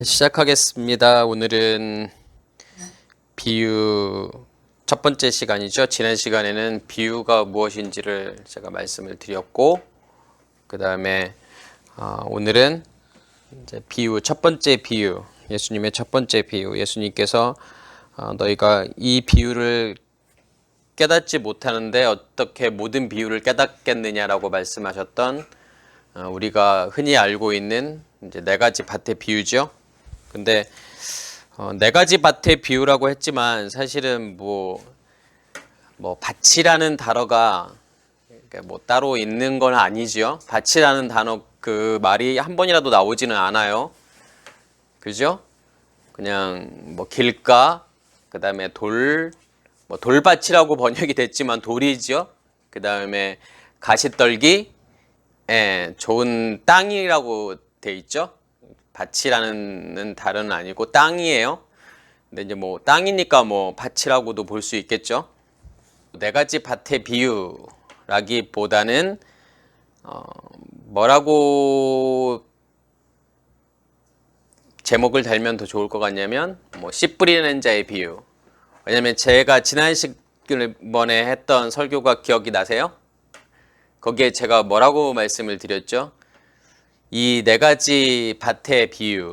시작하겠습니다. 오늘은 비유 첫 번째 시간이죠. 지난 시간에는 비유가 무엇인지를 제가 말씀을 드렸고, 그 다음에 오늘은 이제 비유 첫 번째 비유, 예수님의 첫 번째 비유. 예수님께서 너희가 이 비유를 깨닫지 못하는데 어떻게 모든 비유를 깨닫겠느냐라고 말씀하셨던 우리가 흔히 알고 있는 이제 네 가지 밭의 비유죠. 근데 네 가지 밭의 비유라고 했지만 사실은 뭐 밭이라는 단어가 뭐 따로 있는 건 아니죠. 밭이라는 단어 그 말이 한 번이라도 나오지는 않아요. 그죠? 그냥 뭐 길가, 그 다음에 돌밭이라고 번역이 됐지만 돌이죠. 그 다음에 가시떨기, 좋은 땅이라고 돼 있죠. 밭이라는 단어는 아니고 땅이에요. 근데 이제 뭐 땅이니까 뭐 밭이라고도 볼 수 있겠죠. 네 가지 밭의 비유라기보다는 뭐라고 제목을 달면 더 좋을 것 같냐면 뭐 씨 뿌리는 자의 비유. 왜냐면 제가 지난 시간에 했던 설교가 기억이 나세요? 거기에 제가 뭐라고 말씀을 드렸죠? 이 네 가지 밭의 비유,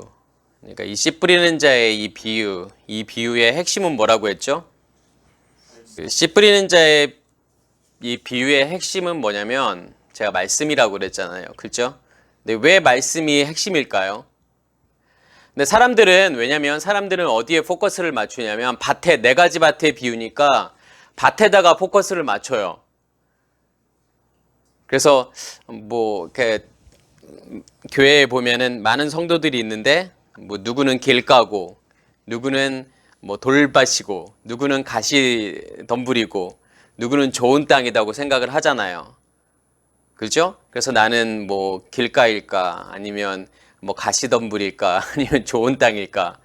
그러니까 이 씨 뿌리는 자의 이 비유, 이 비유의 핵심은 뭐라고 했죠? 씨 뿌리는 자의 이 비유의 핵심은 뭐냐면 제가 말씀이라고 그랬잖아요. 그렇죠? 근데 왜 말씀이 핵심일까요? 근데 왜냐면 사람들은 어디에 포커스를 맞추냐면 밭에, 네 가지 밭의 비유니까 밭에다가 포커스를 맞춰요. 그래서 뭐 이렇게 교회에 보면은 많은 성도들이 있는데 뭐 누구는 길가고 누구는 뭐 돌밭이고 누구는 가시덤불이고 누구는 좋은 땅이라고 생각을 하잖아요. 그렇죠? 그래서 나는 뭐 길가일까 아니면 뭐 가시덤불일까 아니면 좋은 땅일까.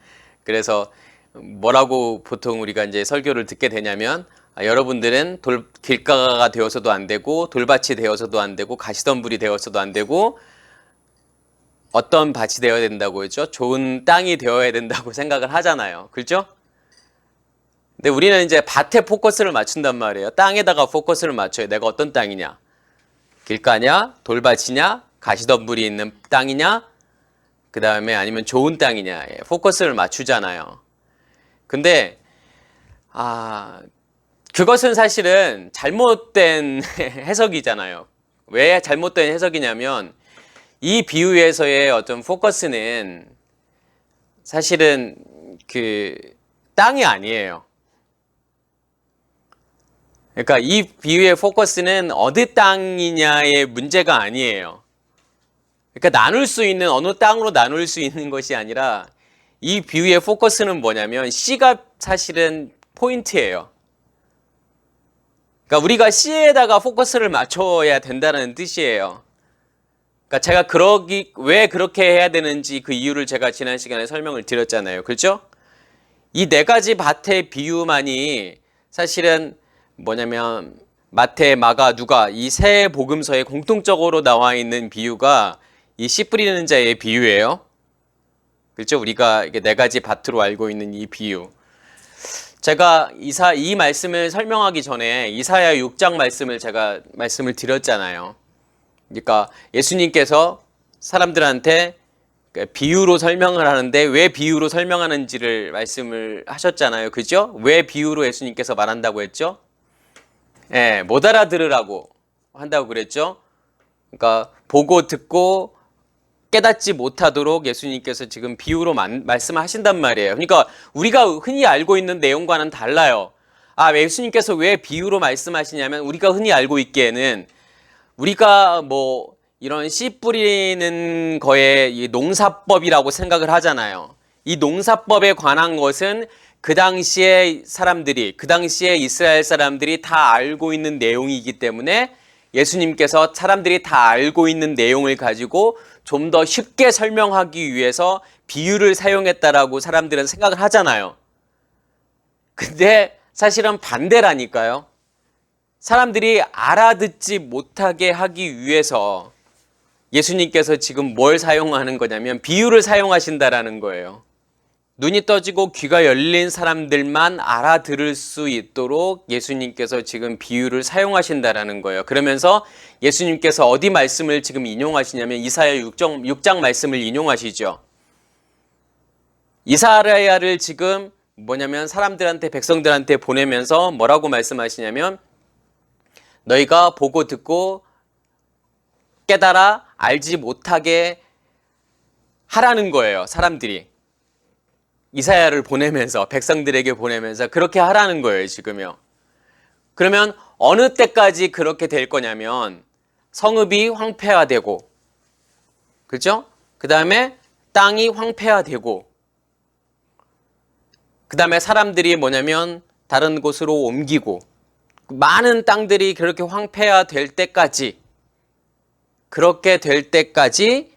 그래서 뭐라고 보통 우리가 이제 설교를 듣게 되냐면 여러분들은 길가가 되어서도 안 되고 돌밭이 되어서도 안 되고 가시덤불이 되어서도 안 되고 어떤 밭이 되어야 된다고 했죠? 좋은 땅이 되어야 된다고 생각을 하잖아요. 그렇죠? 근데 우리는 이제 밭에 포커스를 맞춘단 말이에요. 땅에다가 포커스를 맞춰요. 내가 어떤 땅이냐? 길가냐? 돌밭이냐? 가시덤불이 있는 땅이냐? 그 다음에 아니면 좋은 땅이냐? 포커스를 맞추잖아요. 근데 그것은 사실은 잘못된 해석이잖아요. 왜 잘못된 해석이냐면 이 비유에서의 어떤 포커스는 사실은 그 땅이 아니에요. 그러니까 이 비유의 포커스는 어느 땅이냐의 문제가 아니에요. 그러니까 나눌 수 있는 어느 땅으로 나눌 수 있는 것이 아니라 이 비유의 포커스는 뭐냐면 C가 사실은 포인트예요. 그러니까 우리가 C에다가 포커스를 맞춰야 된다는 뜻이에요. 그러니까 제가 왜 그렇게 해야 되는지 그 이유를 제가 지난 시간에 설명을 드렸잖아요. 그렇죠? 이 네 가지 밭의 비유만이 사실은 뭐냐면 마태, 마가, 누가 이 세 복음서에 공통적으로 나와 있는 비유가 이 씨 뿌리는 자의 비유예요. 그렇죠? 우리가 이게 네 가지 밭으로 알고 있는 이 비유. 제가 이 말씀을 설명하기 전에 이사야 6장 제가 말씀을 드렸잖아요. 그러니까 예수님께서 사람들한테 비유로 설명을 하는데 왜 비유로 설명하는지를 말씀을 하셨잖아요. 그죠? 왜 비유로 예수님께서 말한다고 했죠? 못 알아들으라고 한다고 그랬죠? 그러니까 보고 듣고 깨닫지 못하도록 예수님께서 지금 비유로 말씀하신단 말이에요. 그러니까 우리가 흔히 알고 있는 내용과는 달라요. 예수님께서 왜 비유로 말씀하시냐면 우리가 흔히 알고 있기에는 우리가 뭐 이런 씨 뿌리는 거에 이 농사법이라고 생각을 하잖아요. 이 농사법에 관한 것은 그 당시에 이스라엘 사람들이 다 알고 있는 내용이기 때문에 예수님께서 사람들이 다 알고 있는 내용을 가지고 좀 더 쉽게 설명하기 위해서 비유를 사용했다라고 사람들은 생각을 하잖아요. 근데 사실은 반대라니까요. 사람들이 알아듣지 못하게 하기 위해서 예수님께서 지금 뭘 사용하는 거냐면 비유를 사용하신다라는 거예요. 눈이 떠지고 귀가 열린 사람들만 알아들을 수 있도록 예수님께서 지금 비유를 사용하신다라는 거예요. 그러면서 예수님께서 어디 말씀을 지금 인용하시냐면 이사야 6장 말씀을 인용하시죠. 이사야를 지금 뭐냐면 사람들한테, 백성들한테 보내면서 뭐라고 말씀하시냐면 너희가 보고 듣고 깨달아 알지 못하게 하라는 거예요. 사람들이. 이사야를 보내면서, 백성들에게 보내면서 그렇게 하라는 거예요, 지금요. 그러면 어느 때까지 그렇게 될 거냐면 성읍이 황폐화되고, 그죠? 그 다음에 땅이 황폐화되고, 그 다음에 사람들이 뭐냐면 다른 곳으로 옮기고, 많은 땅들이 그렇게 황폐화될 때까지, 그렇게 될 때까지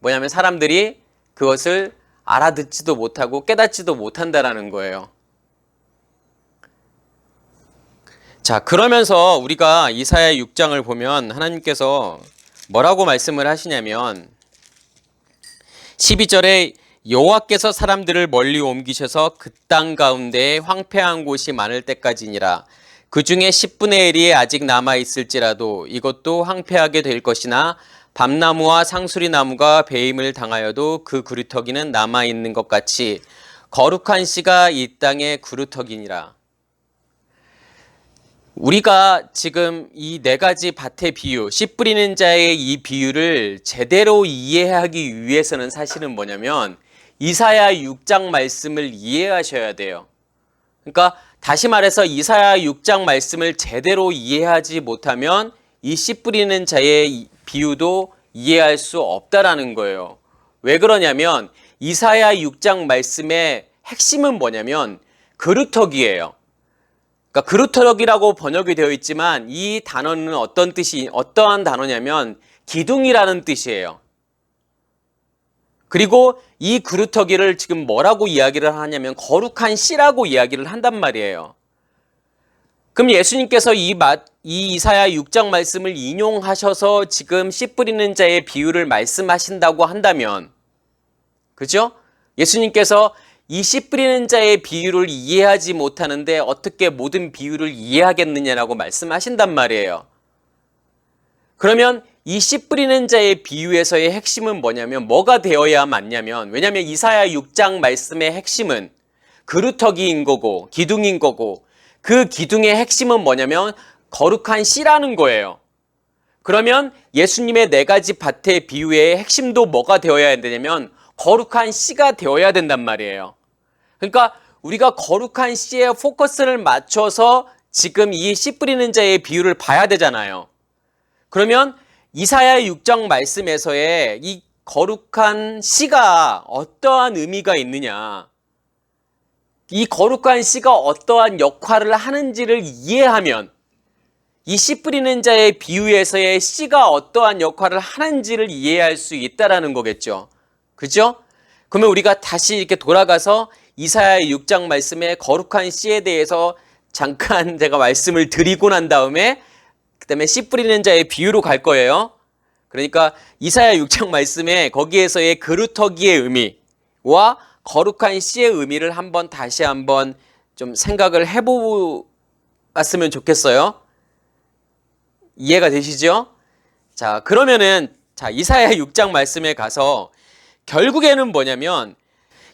뭐냐면 사람들이 그것을 알아듣지도 못하고 깨닫지도 못한다라는 거예요. 자, 그러면서 우리가 이사야 6장을 보면 하나님께서 뭐라고 말씀을 하시냐면 12절에 여호와께서 사람들을 멀리 옮기셔서 그 땅 가운데 황폐한 곳이 많을 때까지니라. 그 중에 10분의 1이 아직 남아있을지라도 이것도 황폐하게 될 것이나 밤나무와 상수리나무가 배임을 당하여도 그 구루터기는 남아있는 것 같이 거룩한 씨가 이 땅의 구루터기니라. 우리가 지금 이 네 가지 밭의 비유, 씨 뿌리는 자의 이 비유를 제대로 이해하기 위해서는 사실은 뭐냐면 이사야 6장 말씀을 이해하셔야 돼요. 그러니까 다시 말해서 이사야 6장 말씀을 제대로 이해하지 못하면 이 씨 뿌리는 자의 비유도 이해할 수 없다라는 거예요. 왜 그러냐면 이사야 6장 말씀의 핵심은 뭐냐면 그루터기예요. 그러니까 그루터기라고 번역이 되어 있지만 이 단어는 어떠한 단어냐면 기둥이라는 뜻이에요. 그리고 이 그루터기를 지금 뭐라고 이야기를 하냐면 거룩한 씨라고 이야기를 한단 말이에요. 그럼 예수님께서 이 이사야 6장 말씀을 인용하셔서 지금 씨 뿌리는 자의 비유를 말씀하신다고 한다면, 그죠? 예수님께서 이 씨 뿌리는 자의 비유를 이해하지 못하는데 어떻게 모든 비유를 이해하겠느냐라고 말씀하신단 말이에요. 그러면 이 씨 뿌리는 자의 비유에서의 핵심은 뭐냐면 뭐가 되어야 맞냐면, 왜냐하면 이사야 6장 말씀의 핵심은 그루터기인 거고 기둥인 거고 그 기둥의 핵심은 뭐냐면 거룩한 씨라는 거예요. 그러면 예수님의 네 가지 밭의 비유의 핵심도 뭐가 되어야 되냐면 거룩한 씨가 되어야 된단 말이에요. 그러니까 우리가 거룩한 씨에 포커스를 맞춰서 지금 이 씨 뿌리는 자의 비유를 봐야 되잖아요. 그러면 이사야 6장 말씀에서의 이 거룩한 씨가 어떠한 의미가 있느냐, 이 거룩한 씨가 어떠한 역할을 하는지를 이해하면 이 씨 뿌리는 자의 비유에서의 씨가 어떠한 역할을 하는지를 이해할 수 있다라는 거겠죠. 그죠? 그러면 우리가 다시 이렇게 돌아가서 이사야 6장 말씀의 거룩한 씨에 대해서 잠깐 제가 말씀을 드리고 난 다음에 그다음에 씨 뿌리는 자의 비유로 갈 거예요. 그러니까 이사야 6장 말씀에 거기에서의 그루터기의 의미와 거룩한 씨의 의미를 다시 한번 좀 생각을 해보았으면 좋겠어요. 이해가 되시죠? 자, 그러면은 이사야 6장 말씀에 가서 결국에는 뭐냐면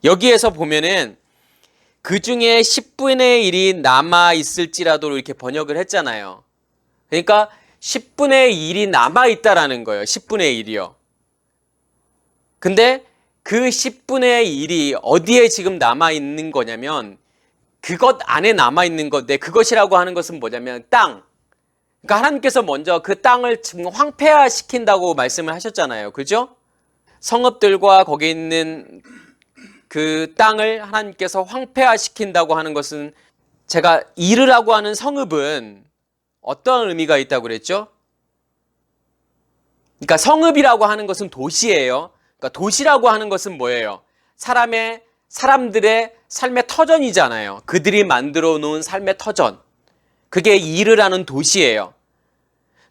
여기에서 보면은 그 중에 10분의 1이 남아 있을지라도 이렇게 번역을 했잖아요. 그러니까 10분의 1이 남아 있다라는 거예요. 10분의 1이요. 근데 그 10분의 1이 어디에 지금 남아 있는 거냐면 그것 안에 남아 있는 건데, 그것이라고 하는 것은 뭐냐면 땅. 그러니까 하나님께서 먼저 그 땅을 지금 황폐화시킨다고 말씀을 하셨잖아요. 그죠? 성읍들과 거기 있는 그 땅을 하나님께서 황폐화시킨다고 하는 것은, 제가 이르라고 하는 성읍은 어떤 의미가 있다고 그랬죠? 그러니까 성읍이라고 하는 것은 도시예요. 그러니까 도시라고 하는 것은 뭐예요? 사람들의 삶의 터전이잖아요. 그들이 만들어 놓은 삶의 터전. 그게 이르라는 도시예요.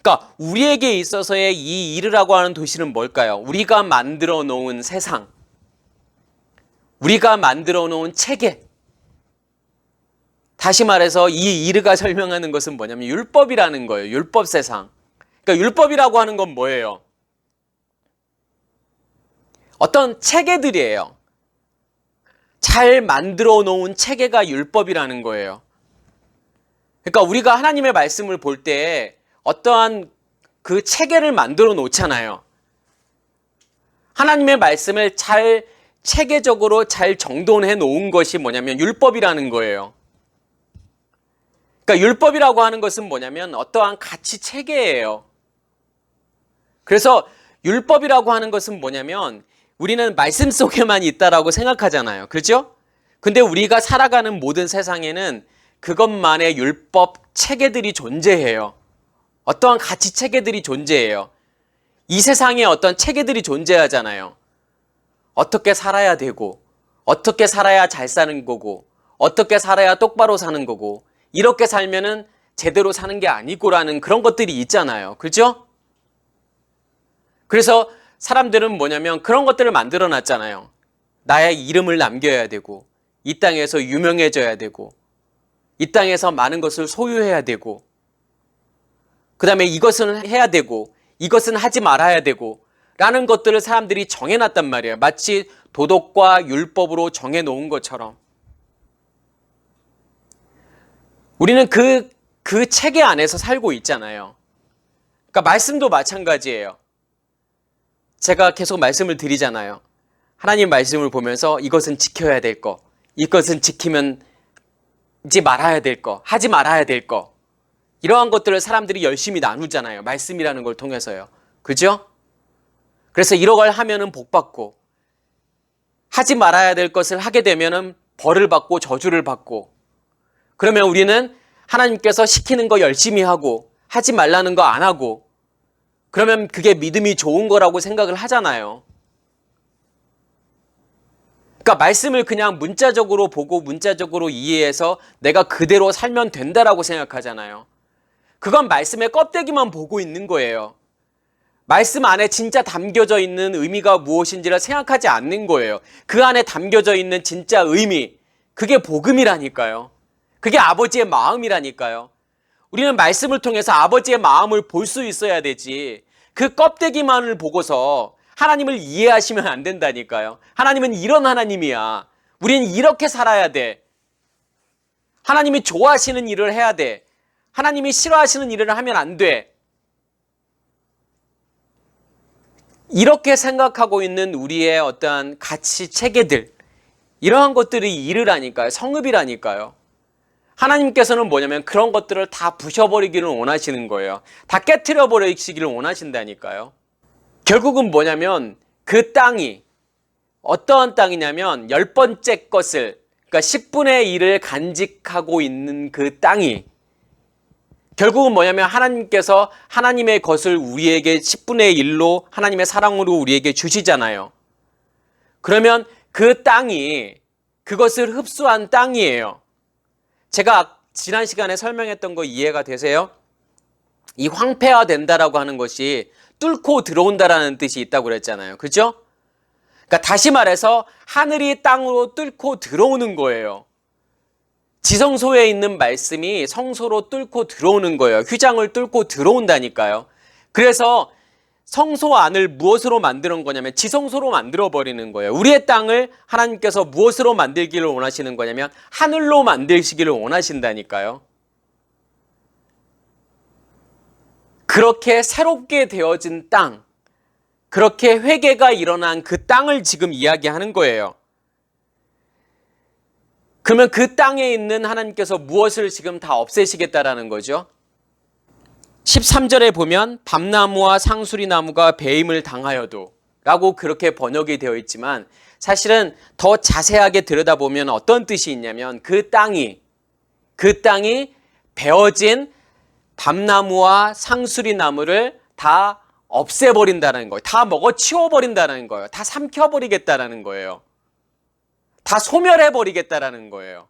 그러니까 우리에게 있어서의 이 이르라고 하는 도시는 뭘까요? 우리가 만들어 놓은 세상, 우리가 만들어 놓은 체계. 다시 말해서 이 이르가 설명하는 것은 뭐냐면 율법이라는 거예요. 율법 세상. 그러니까 율법이라고 하는 건 뭐예요? 어떤 체계들이에요. 잘 만들어 놓은 체계가 율법이라는 거예요. 그러니까 우리가 하나님의 말씀을 볼 때 어떠한 그 체계를 만들어 놓잖아요. 하나님의 말씀을 잘 체계적으로 잘 정돈해 놓은 것이 뭐냐면 율법이라는 거예요. 그러니까 율법이라고 하는 것은 뭐냐면 어떠한 가치 체계예요. 그래서 율법이라고 하는 것은 뭐냐면 우리는 말씀 속에만 있다라고 생각하잖아요. 그렇죠? 근데 우리가 살아가는 모든 세상에는 그것만의 율법 체계들이 존재해요. 어떠한 가치 체계들이 존재해요. 이 세상에 어떤 체계들이 존재하잖아요. 어떻게 살아야 되고, 어떻게 살아야 잘 사는 거고, 어떻게 살아야 똑바로 사는 거고, 이렇게 살면은 제대로 사는 게 아니고라는 그런 것들이 있잖아요. 그렇죠? 그래서 사람들은 뭐냐면 그런 것들을 만들어 놨잖아요. 나의 이름을 남겨야 되고, 이 땅에서 유명해져야 되고, 이 땅에서 많은 것을 소유해야 되고, 그 다음에 이것은 해야 되고, 이것은 하지 말아야 되고, 라는 것들을 사람들이 정해놨단 말이에요. 마치 도덕과 율법으로 정해놓은 것처럼. 우리는 그 체계 안에서 살고 있잖아요. 그러니까 말씀도 마찬가지예요. 제가 계속 말씀을 드리잖아요. 하나님 말씀을 보면서 이것은 지켜야 될 거, 이것은 지키면 하지 말아야 될 거, 하지 말아야 될 거. 이러한 것들을 사람들이 열심히 나누잖아요. 말씀이라는 걸 통해서요. 그죠? 그래서 이런 걸 하면은 복 받고, 하지 말아야 될 것을 하게 되면은 벌을 받고 저주를 받고, 그러면 우리는 하나님께서 시키는 거 열심히 하고, 하지 말라는 거 안 하고, 그러면 그게 믿음이 좋은 거라고 생각을 하잖아요. 그러니까 말씀을 그냥 문자적으로 보고 문자적으로 이해해서 내가 그대로 살면 된다라고 생각하잖아요. 그건 말씀의 껍데기만 보고 있는 거예요. 말씀 안에 진짜 담겨져 있는 의미가 무엇인지를 생각하지 않는 거예요. 그 안에 담겨져 있는 진짜 의미, 그게 복음이라니까요. 그게 아버지의 마음이라니까요. 우리는 말씀을 통해서 아버지의 마음을 볼 수 있어야 되지. 그 껍데기만을 보고서 하나님을 이해하시면 안 된다니까요. 하나님은 이런 하나님이야. 우리는 이렇게 살아야 돼. 하나님이 좋아하시는 일을 해야 돼. 하나님이 싫어하시는 일을 하면 안 돼. 이렇게 생각하고 있는 우리의 어떠한 가치 체계들, 이러한 것들이 이르라니까요. 성읍이라니까요. 하나님께서는 뭐냐면 그런 것들을 다 부셔버리기를 원하시는 거예요. 다 깨트려 버리시기를 원하신다니까요. 결국은 뭐냐면 그 땅이 어떠한 땅이냐면 10번째 것을, 그러니까 10분의 1을 간직하고 있는 그 땅이 결국은 뭐냐면 하나님께서 하나님의 것을 우리에게 10분의 1로 하나님의 사랑으로 우리에게 주시잖아요. 그러면 그 땅이 그것을 흡수한 땅이에요. 제가 지난 시간에 설명했던 거 이해가 되세요? 이 황폐화된다라고 하는 것이 뚫고 들어온다라는 뜻이 있다고 그랬잖아요. 그죠? 그러니까 다시 말해서 하늘이 땅으로 뚫고 들어오는 거예요. 지성소에 있는 말씀이 성소로 뚫고 들어오는 거예요. 휘장을 뚫고 들어온다니까요. 그래서 성소 안을 무엇으로 만드는 거냐면 지성소로 만들어버리는 거예요. 우리의 땅을 하나님께서 무엇으로 만들기를 원하시는 거냐면 하늘로 만드시기를 원하신다니까요. 그렇게 새롭게 되어진 땅, 그렇게 회개가 일어난 그 땅을 지금 이야기하는 거예요. 그러면 그 땅에 있는 하나님께서 무엇을 지금 다 없애시겠다라는 거죠? 13절에 보면 밤나무와 상수리나무가 배임을 당하여도 라고 그렇게 번역이 되어 있지만 사실은 더 자세하게 들여다보면 어떤 뜻이 있냐면 그 땅이 베어진 밤나무와 상수리나무를 다 없애버린다는 거예요. 다 먹어치워버린다는 거예요. 다 삼켜버리겠다라는 거예요. 다 소멸해버리겠다라는 거예요.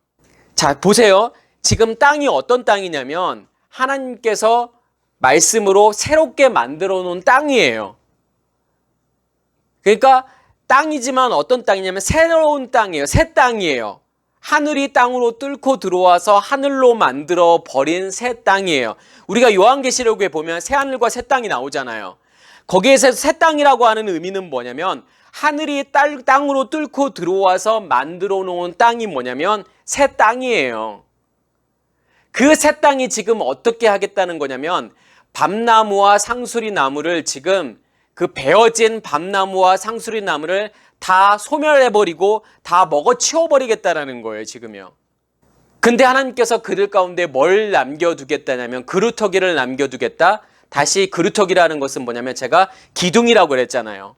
자, 보세요. 지금 땅이 어떤 땅이냐면 하나님께서 말씀으로 새롭게 만들어 놓은 땅이에요. 그러니까 땅이지만 어떤 땅이냐면 새로운 땅이에요. 새 땅이에요. 하늘이 땅으로 뚫고 들어와서 하늘로 만들어 버린 새 땅이에요. 우리가 요한계시록에 보면 새 하늘과 새 땅이 나오잖아요. 거기에서 새 땅이라고 하는 의미는 뭐냐면 하늘이 땅으로 뚫고 들어와서 만들어 놓은 땅이 뭐냐면 새 땅이에요. 그 새 땅이 지금 어떻게 하겠다는 거냐면 밤나무와 상수리 나무를 지금 그 베어진 밤나무와 상수리 나무를 다 소멸해버리고 다 먹어치워버리겠다라는 거예요, 지금요. 근데 하나님께서 그들 가운데 뭘 남겨두겠다냐면 그루터기를 남겨두겠다. 다시 그루터기라는 것은 뭐냐면 제가 기둥이라고 그랬잖아요.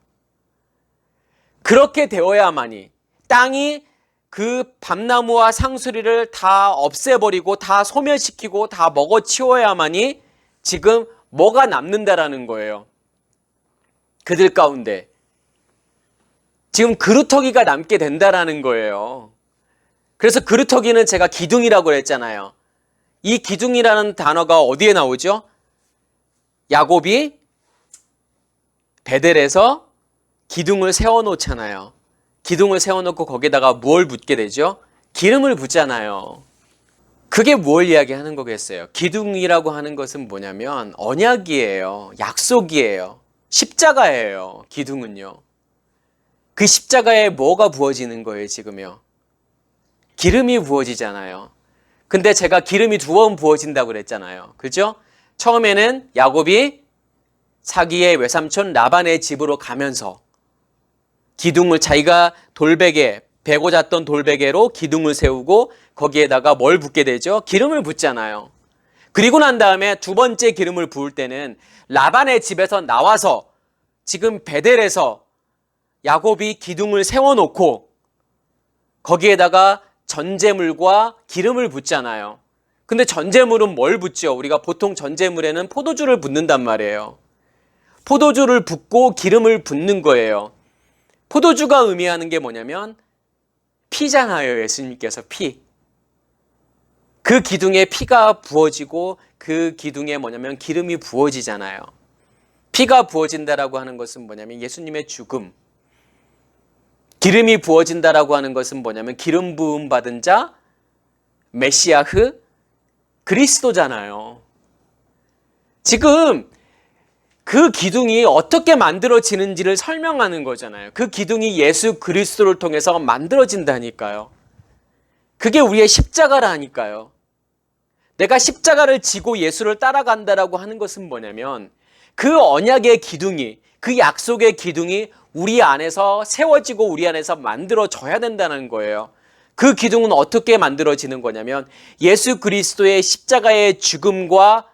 그렇게 되어야만이 땅이 그 밤나무와 상수리를 다 없애버리고 다 소멸시키고 다 먹어치워야만이 지금 뭐가 남는다라는 거예요. 그들 가운데 지금 그루터기가 남게 된다라는 거예요. 그래서 그루터기는 제가 기둥이라고 그랬잖아요. 이 기둥이라는 단어가 어디에 나오죠? 야곱이 베델에서 기둥을 세워놓잖아요. 기둥을 세워놓고 거기다가 뭘 붓게 되죠? 기름을 붓잖아요. 그게 뭘 이야기하는 거겠어요? 기둥이라고 하는 것은 뭐냐면 언약이에요. 약속이에요. 십자가예요. 기둥은요. 그 십자가에 뭐가 부어지는 거예요, 지금요? 기름이 부어지잖아요. 근데 제가 기름이 2번 부어진다고 그랬잖아요. 그죠? 처음에는 야곱이 자기의 외삼촌 라반의 집으로 가면서 기둥을 자기가 돌베개, 베고 잤던 돌베개로 기둥을 세우고 거기에다가 뭘 붓게 되죠? 기름을 붓잖아요. 그리고 난 다음에 2번째 기름을 부을 때는 라반의 집에서 나와서 지금 베델에서 야곱이 기둥을 세워놓고 거기에다가 전제물과 기름을 붓잖아요. 근데 전제물은 뭘 붓죠? 우리가 보통 전제물에는 포도주를 붓는단 말이에요. 포도주를 붓고 기름을 붓는 거예요. 포도주가 의미하는 게 뭐냐면 피잖아요. 예수님께서 피. 그 기둥에 피가 부어지고 그 기둥에 뭐냐면 기름이 부어지잖아요. 피가 부어진다라고 하는 것은 뭐냐면 예수님의 죽음. 기름이 부어진다라고 하는 것은 뭐냐면 기름 부음 받은 자, 메시아흐, 그리스도잖아요. 지금 그 기둥이 어떻게 만들어지는지를 설명하는 거잖아요. 그 기둥이 예수 그리스도를 통해서 만들어진다니까요. 그게 우리의 십자가라니까요. 내가 십자가를 지고 예수를 따라간다라고 하는 것은 뭐냐면 그 언약의 기둥이, 그 약속의 기둥이 우리 안에서 세워지고 우리 안에서 만들어져야 된다는 거예요. 그 기둥은 어떻게 만들어지는 거냐면 예수 그리스도의 십자가의 죽음과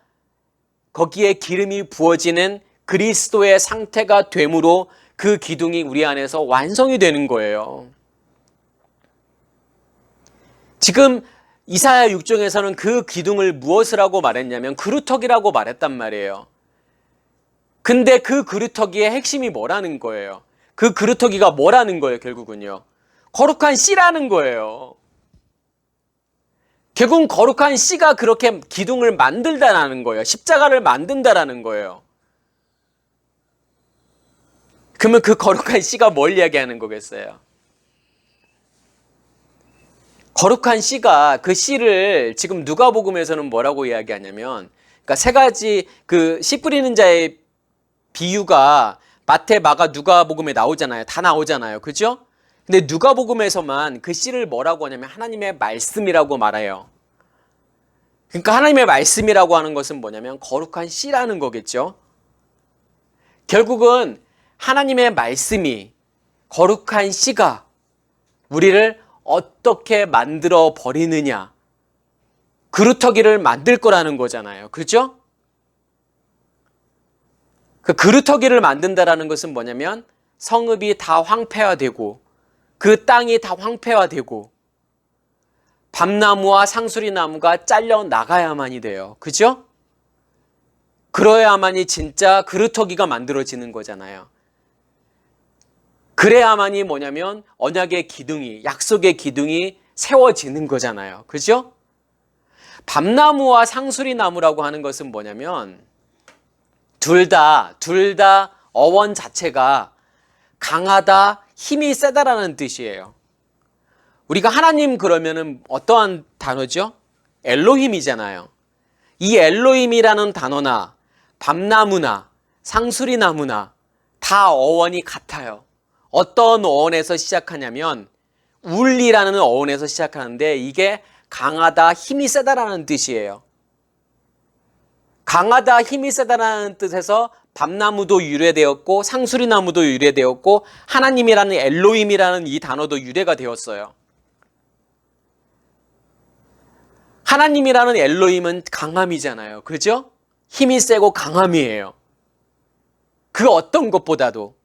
거기에 기름이 부어지는 그리스도의 상태가 됨으로 그 기둥이 우리 안에서 완성이 되는 거예요. 지금 이사야 6장에서는 그 기둥을 무엇을 하고 말했냐면 그루터기라고 말했단 말이에요. 근데 그 그루터기의 핵심이 뭐라는 거예요? 그 그루터기가 뭐라는 거예요, 결국은요? 거룩한 씨라는 거예요. 결국은 거룩한 씨가 그렇게 기둥을 만들다라는 거예요. 십자가를 만든다라는 거예요. 그러면 그 거룩한 씨가 뭘 이야기하는 거겠어요? 거룩한 씨가 그 씨를 지금 누가복음에서는 뭐라고 이야기하냐면 그러니까 세 가지 그 씨 뿌리는 자의 비유가 마태, 마가, 누가복음에 나오잖아요. 다 나오잖아요. 그죠? 근데 누가복음에서만 그 씨를 뭐라고 하냐면 하나님의 말씀이라고 말해요. 그러니까 하나님의 말씀이라고 하는 것은 뭐냐면 거룩한 씨라는 거겠죠. 결국은 하나님의 말씀이 거룩한 씨가 우리를 어떻게 만들어 버리느냐. 그루터기를 만들 거라는 거잖아요. 그렇죠? 그 그루터기를 만든다라는 것은 뭐냐면 성읍이 다 황폐화되고 그 땅이 다 황폐화되고 밤나무와 상수리 나무가 잘려 나가야만이 돼요. 그죠? 그러야만이 진짜 그루터기가 만들어지는 거잖아요. 그래야만이 뭐냐면 언약의 기둥이, 약속의 기둥이 세워지는 거잖아요. 그죠? 밤나무와 상수리 나무라고 하는 것은 뭐냐면 둘 다 어원 자체가 강하다, 힘이 세다라는 뜻이에요. 우리가 하나님 그러면은 어떠한 단어죠? 엘로힘이잖아요. 이 엘로힘이라는 단어나 밤나무나 상수리나무나 다 어원이 같아요. 어떤 어원에서 시작하냐면 울리라는 어원에서 시작하는데 이게 강하다, 힘이 세다라는 뜻이에요. 강하다, 힘이 세다라는 뜻에서 밤나무도 유래되었고 상수리나무도 유래되었고 하나님이라는 엘로힘이라는 이 단어도 유래가 되었어요. 하나님이라는 엘로힘은 강함이잖아요. 그죠? 힘이 세고 강함이에요. 그 어떤 것보다도.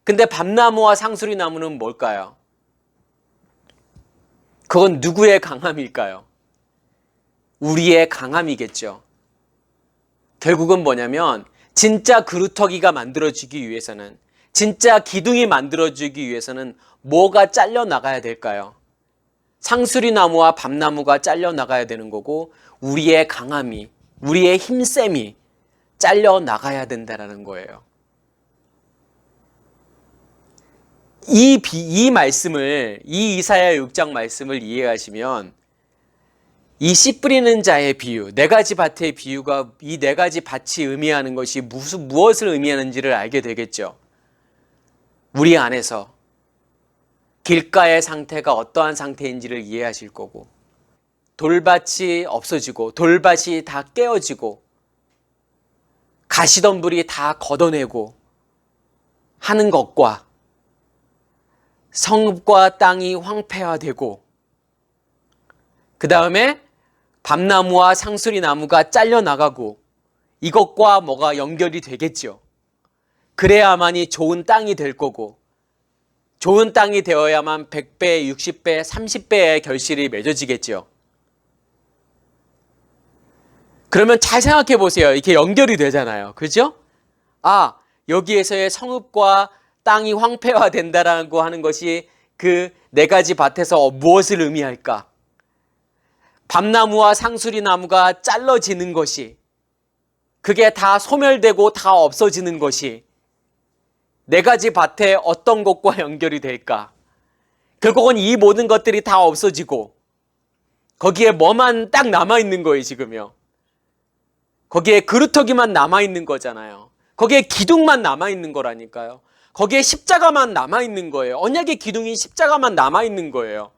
근데 밤나무와 상수리나무는 뭘까요? 그건 누구의 강함일까요? 우리의 강함이겠죠. 결국은 뭐냐면 진짜 그루터기가 만들어지기 위해서는, 진짜 기둥이 만들어지기 위해서는 뭐가 잘려나가야 될까요? 상수리나무와 밤나무가 잘려나가야 되는 거고 우리의 강함이, 우리의 힘셈이 잘려나가야 된다는 거예요. 이 말씀을, 이 이사야 6장 말씀을 이해하시면 이 씨 뿌리는 자의 비유, 네 가지 밭의 비유가 이 네 가지 밭이 의미하는 것이 무엇을 의미하는지를 알게 되겠죠. 우리 안에서 길가의 상태가 어떠한 상태인지를 이해하실 거고, 돌밭이 없어지고 돌밭이 다 깨어지고 가시덤불이 다 걷어내고 하는 것과 성읍과 땅이 황폐화되고 그 다음에 밤나무와 상수리나무가 잘려나가고 이것과 뭐가 연결이 되겠죠. 그래야만이 좋은 땅이 될 거고 좋은 땅이 되어야만 100배, 60배, 30배의 결실이 맺어지겠죠. 그러면 잘 생각해 보세요. 이렇게 연결이 되잖아요. 그죠? 아, 여기에서의 성읍과 땅이 황폐화된다라고 하는 것이 그 네 가지 밭에서 무엇을 의미할까? 밤나무와 상수리나무가 잘라지는 것이, 그게 다 소멸되고 다 없어지는 것이 네 가지 밭에 어떤 것과 연결이 될까? 결국은 이 모든 것들이 다 없어지고 거기에 뭐만 딱 남아있는 거예요, 지금요. 거기에 그루터기만 남아있는 거잖아요. 거기에 기둥만 남아있는 거라니까요. 거기에 십자가만 남아있는 거예요. 언약의 기둥이 십자가만 남아있는 거예요.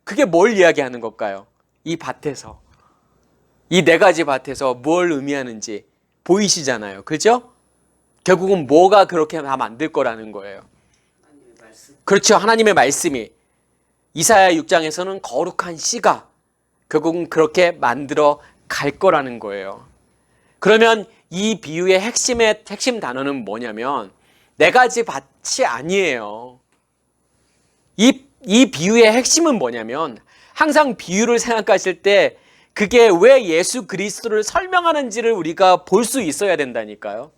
그게 뭘 이야기하는 걸까요? 이 밭에서, 이 네 가지 밭에서 뭘 의미하는지 보이시잖아요. 그죠? 결국은 뭐가 그렇게 다 만들 거라는 거예요. 그렇죠. 하나님의 말씀이 이사야 6장에서는 거룩한 씨가 결국은 그렇게 만들어 갈 거라는 거예요. 그러면 이 비유의 핵심 단어는 뭐냐면 네 가지 밭이 아니에요. 이 비유의 핵심은 뭐냐면 항상 비유를 생각하실 때 그게 왜 예수 그리스도를 설명하는지를 우리가 볼 수 있어야 된다니까요.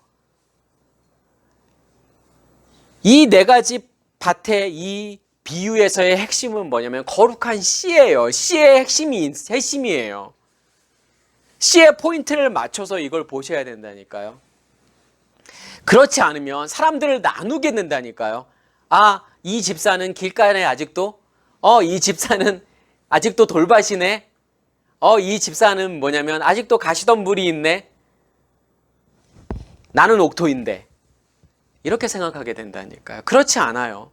이 네 가지 밭의 이 비유에서의 핵심은 뭐냐면 거룩한 씨예요. 씨의 핵심이에요. 씨의 포인트를 맞춰서 이걸 보셔야 된다니까요. 그렇지 않으면 사람들을 나누게 된다니까요. 아, 이 집사는 길가에 아직도, 이 집사는 아직도 돌밭이네. 이 집사는 뭐냐면 아직도 가시덤불이 있네. 나는 옥토인데. 이렇게 생각하게 된다니까요. 그렇지 않아요.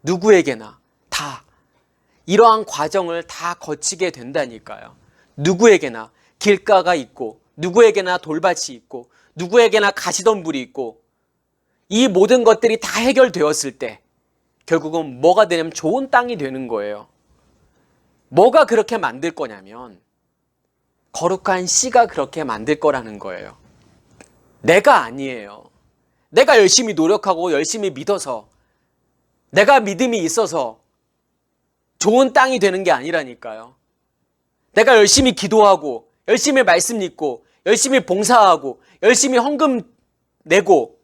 누구에게나 다 이러한 과정을 다 거치게 된다니까요. 누구에게나 길가가 있고 누구에게나 돌밭이 있고 누구에게나 가시덤불이 있고 이 모든 것들이 다 해결되었을 때 결국은 뭐가 되냐면 좋은 땅이 되는 거예요. 뭐가 그렇게 만들 거냐면 거룩한 씨가 그렇게 만들 거라는 거예요. 내가 아니에요. 내가 열심히 노력하고 열심히 믿어서 내가 믿음이 있어서 좋은 땅이 되는 게 아니라니까요. 내가 열심히 기도하고 열심히 말씀 읽고 열심히 봉사하고 열심히 헌금 내고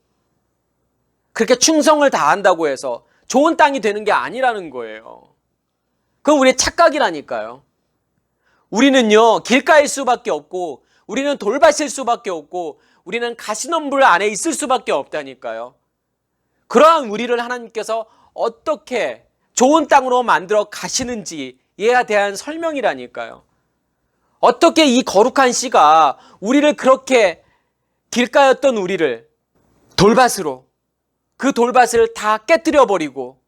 그렇게 충성을 다한다고 해서 좋은 땅이 되는 게 아니라는 거예요. 그건 우리의 착각이라니까요. 우리는요 길가일 수밖에 없고 우리는 돌밭일 수밖에 없고 우리는 가시덤불 안에 있을 수밖에 없다니까요. 그러한 우리를 하나님께서 어떻게 좋은 땅으로 만들어 가시는지에 대한 설명이라니까요. 어떻게 이 거룩한 씨가 우리를 그렇게 길가였던 우리를 돌밭으로, 그 돌밭을 다 깨뜨려 버리고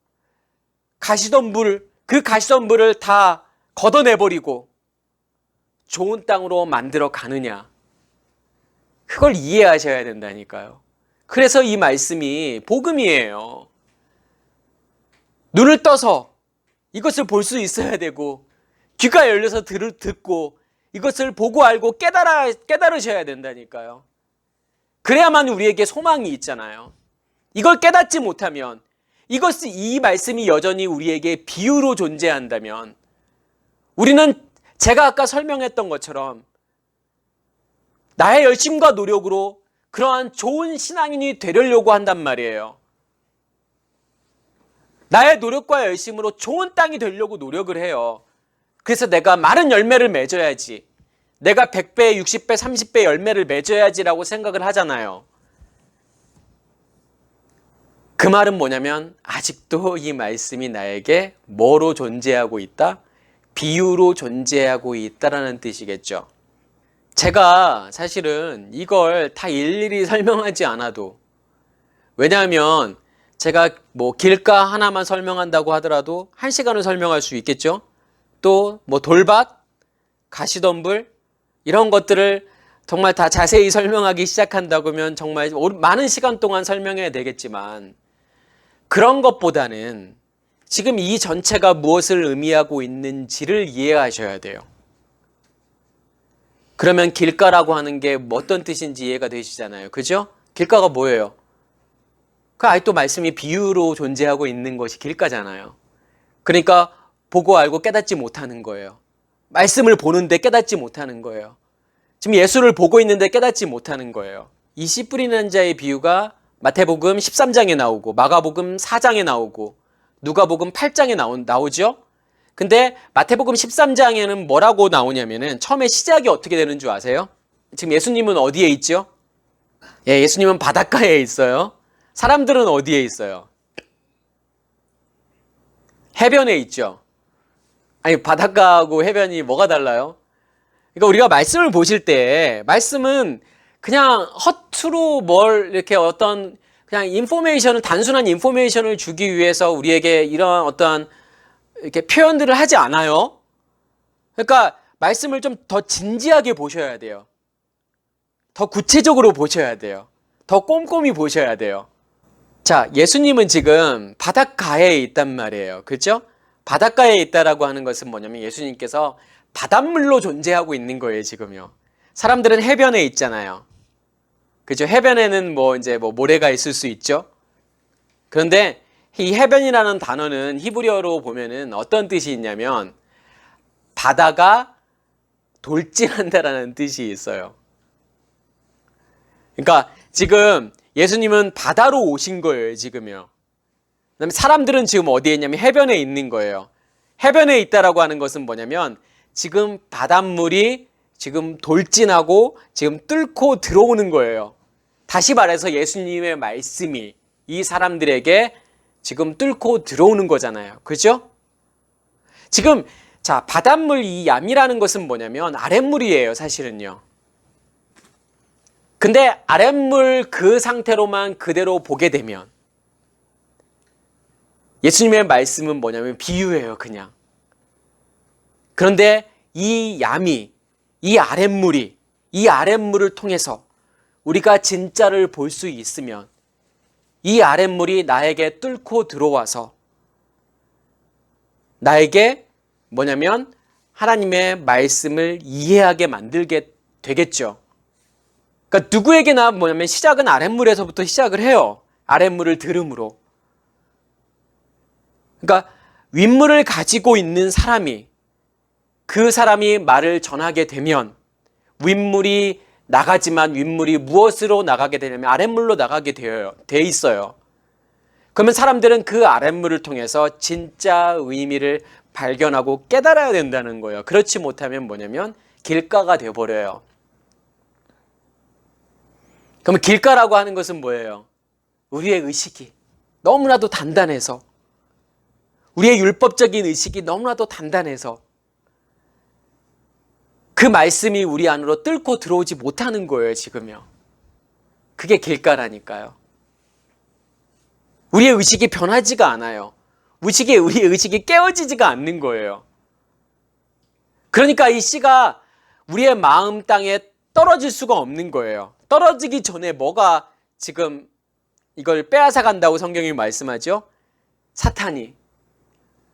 그 가시덤불을 다 걷어내버리고 좋은 땅으로 만들어 가느냐. 그걸 이해하셔야 된다니까요. 그래서 이 말씀이 복음이에요. 눈을 떠서 이것을 볼 수 있어야 되고 귀가 열려서 듣고 이것을 보고 알고 깨달으셔야 된다니까요. 그래야만 우리에게 소망이 있잖아요. 이걸 깨닫지 못하면 이 말씀이 여전히 우리에게 비유로 존재한다면 우리는 제가 아까 설명했던 것처럼 나의 열심과 노력으로 그러한 좋은 신앙인이 되려고 한단 말이에요. 나의 노력과 열심으로 좋은 땅이 되려고 노력을 해요. 그래서 내가 많은 열매를 맺어야지. 내가 100배, 60배, 30배 열매를 맺어야지라고 생각을 하잖아요. 그 말은 뭐냐면 아직도 이 말씀이 나에게 뭐로 존재하고 있다? 비유로 존재하고 있다라는 뜻이겠죠. 제가 사실은 이걸 다 일일이 설명하지 않아도, 왜냐하면 제가 뭐 길가 하나만 설명한다고 하더라도 1시간을 설명할 수 있겠죠. 또 뭐 돌밭, 가시덤불 이런 것들을 정말 다 자세히 설명하기 시작한다고 하면 정말 많은 시간 동안 설명해야 되겠지만, 그런 것보다는 지금 이 전체가 무엇을 의미하고 있는지를 이해하셔야 돼요. 그러면 길가라고 하는 게 어떤 뜻인지 이해가 되시잖아요. 그죠? 길가가 뭐예요? 그 아직도 말씀이 비유로 존재하고 있는 것이 길가잖아요. 그러니까 보고 알고 깨닫지 못하는 거예요. 말씀을 보는데 깨닫지 못하는 거예요. 지금 예수를 보고 있는데 깨닫지 못하는 거예요. 이 씨 뿌리는 자의 비유가 마태복음 13장에 나오고 마가복음 4장에 나오고 누가복음 8장에 나오죠? 근데 마태복음 13장에는 뭐라고 나오냐면은 처음에 시작이 어떻게 되는 줄 아세요? 지금 예수님은 어디에 있죠? 예, 예수님은 바닷가에 있어요. 사람들은 어디에 있어요? 해변에 있죠. 아니, 바닷가하고 해변이 뭐가 달라요? 그러니까 우리가 말씀을 보실 때 말씀은 그냥 허투루 이렇게 어떤 그냥 단순한 인포메이션을 주기 위해서 우리에게 이런 어떤 이렇게 표현들을 하지 않아요. 그러니까 말씀을 좀 더 진지하게 보셔야 돼요. 더 구체적으로 보셔야 돼요. 더 꼼꼼히 보셔야 돼요. 자, 예수님은 지금 바닷가에 있단 말이에요. 그렇죠? 바닷가에 있다라고 하는 것은 뭐냐면 예수님께서 바닷물로 존재하고 있는 거예요, 지금요. 사람들은 해변에 있잖아요. 그죠? 해변에는 이제 모래가 있을 수 있죠. 그런데 이 해변이라는 단어는 히브리어로 보면은 어떤 뜻이 있냐면 바다가 돌진한다라는 뜻이 있어요. 그러니까 지금 예수님은 바다로 오신 거예요, 지금요. 그다음에 사람들은 지금 어디에 있냐면 해변에 있는 거예요. 해변에 있다라고 하는 것은 뭐냐면 지금 바닷물이 지금 돌진하고 지금 뚫고 들어오는 거예요. 다시 말해서 예수님의 말씀이 이 사람들에게 지금 뚫고 들어오는 거잖아요. 그죠? 지금 자, 바닷물 이 얌이라는 것은 뭐냐면 아랫물이에요, 사실은요. 근데 아랫물 그 상태로만 그대로 보게 되면 예수님의 말씀은 뭐냐면 비유예요, 그냥. 그런데 이 얌이, 이 아랫물을 통해서 우리가 진짜를 볼 수 있으면 이 아랫물이 나에게 뚫고 들어와서 나에게 뭐냐면 하나님의 말씀을 이해하게 만들게 되겠죠. 그러니까 누구에게나 뭐냐면 시작은 아랫물에서부터 시작을 해요. 아랫물을 들음으로. 그러니까 윗물을 가지고 있는 사람이 그 사람이 말을 전하게 되면 윗물이 나가지만 윗물이 무엇으로 나가게 되냐면 아랫물로 나가게 돼 있어요. 그러면 사람들은 그 아랫물을 통해서 진짜 의미를 발견하고 깨달아야 된다는 거예요. 그렇지 못하면 뭐냐면 길가가 되어버려요. 그러면 길가라고 하는 것은 뭐예요? 우리의 의식이 너무나도 단단해서, 우리의 율법적인 의식이 너무나도 단단해서 그 말씀이 우리 안으로 뚫고 들어오지 못하는 거예요, 지금요. 그게 길가라니까요. 우리의 의식이 변하지가 않아요. 우리의 의식이 깨어지지가 않는 거예요. 그러니까 이 씨가 우리의 마음 땅에 떨어질 수가 없는 거예요. 떨어지기 전에 뭐가 지금 이걸 빼앗아 간다고 성경이 말씀하죠? 사탄이,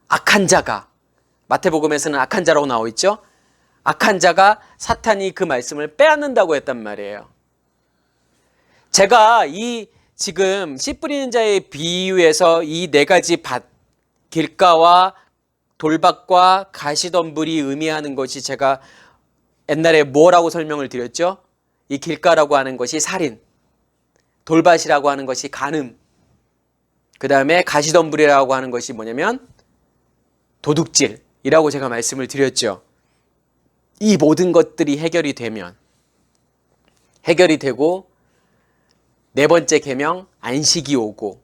악한 자가, 마태복음에서는 악한 자라고 나와 있죠? 악한 자가, 사탄이 그 말씀을 빼앗는다고 했단 말이에요. 제가 이 지금 씨 뿌리는 자의 비유에서 이 네 가지 밭, 길가와 돌밭과 가시덤불이 의미하는 것이, 제가 옛날에 뭐라고 설명을 드렸죠? 이 길가라고 하는 것이 살인, 돌밭이라고 하는 것이 간음, 그 다음에 가시덤불이라고 하는 것이 뭐냐면 도둑질이라고 제가 말씀을 드렸죠. 이 모든 것들이 해결이 되고 네 번째 계명 안식이 오고,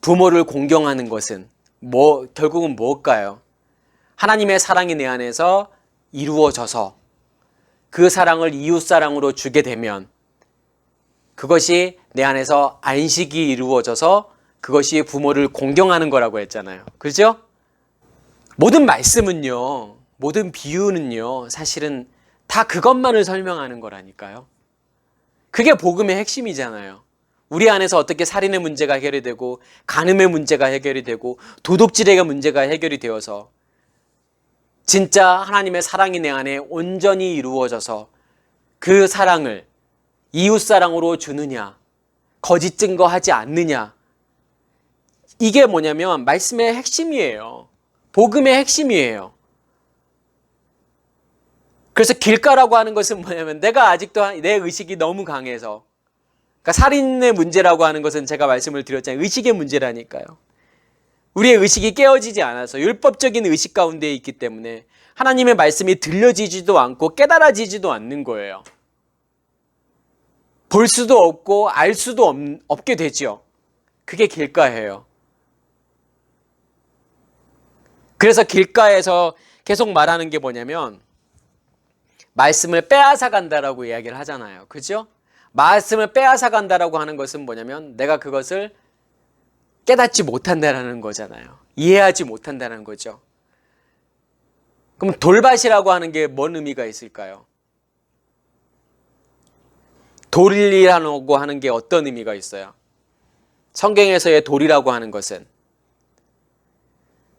부모를 공경하는 것은 결국은 뭘까요? 하나님의 사랑이 내 안에서 이루어져서 그 사랑을 이웃사랑으로 주게 되면 그것이 내 안에서 안식이 이루어져서 그것이 부모를 공경하는 거라고 했잖아요. 그렇죠? 모든 말씀은요, 모든 비유는요, 사실은 다 그것만을 설명하는 거라니까요. 그게 복음의 핵심이잖아요. 우리 안에서 어떻게 살인의 문제가 해결이 되고, 간음의 문제가 해결이 되고, 도둑질의 문제가 해결이 되어서 진짜 하나님의 사랑이 내 안에 온전히 이루어져서 그 사랑을 이웃사랑으로 주느냐, 거짓 증거하지 않느냐, 이게 뭐냐면 말씀의 핵심이에요. 복음의 핵심이에요. 그래서 길가라고 하는 것은 뭐냐면, 내가 아직도 내 의식이 너무 강해서, 그러니까 살인의 문제라고 하는 것은 제가 말씀을 드렸잖아요. 의식의 문제라니까요. 우리의 의식이 깨어지지 않아서 율법적인 의식 가운데 있기 때문에 하나님의 말씀이 들려지지도 않고 깨달아지지도 않는 거예요. 볼 수도 없고 알 수도 없게 되죠. 그게 길가예요. 그래서 길가에서 계속 말하는 게 뭐냐면, 말씀을 빼앗아 간다라고 이야기를 하잖아요. 그죠? 말씀을 빼앗아 간다라고 하는 것은 뭐냐면, 내가 그것을 깨닫지 못한다라는 거잖아요. 이해하지 못한다는 거죠. 그럼 돌밭이라고 하는 게 뭔 의미가 있을까요? 돌이라고 하는 게 어떤 의미가 있어요? 성경에서의 돌이라고 하는 것은,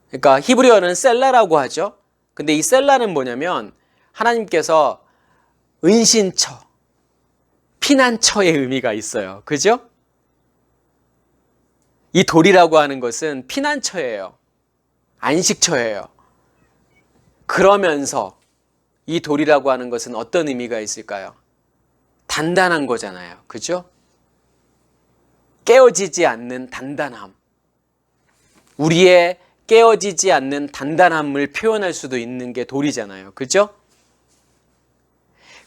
그러니까 히브리어는 셀라라고 하죠. 근데 이 셀라는 뭐냐면 하나님께서 은신처, 피난처의 의미가 있어요. 그죠? 이 돌이라고 하는 것은 피난처예요. 안식처예요. 그러면서 이 돌이라고 하는 것은 어떤 의미가 있을까요? 단단한 거잖아요. 그죠? 깨어지지 않는 단단함. 우리의 깨어지지 않는 단단함을 표현할 수도 있는 게 돌이잖아요. 그죠?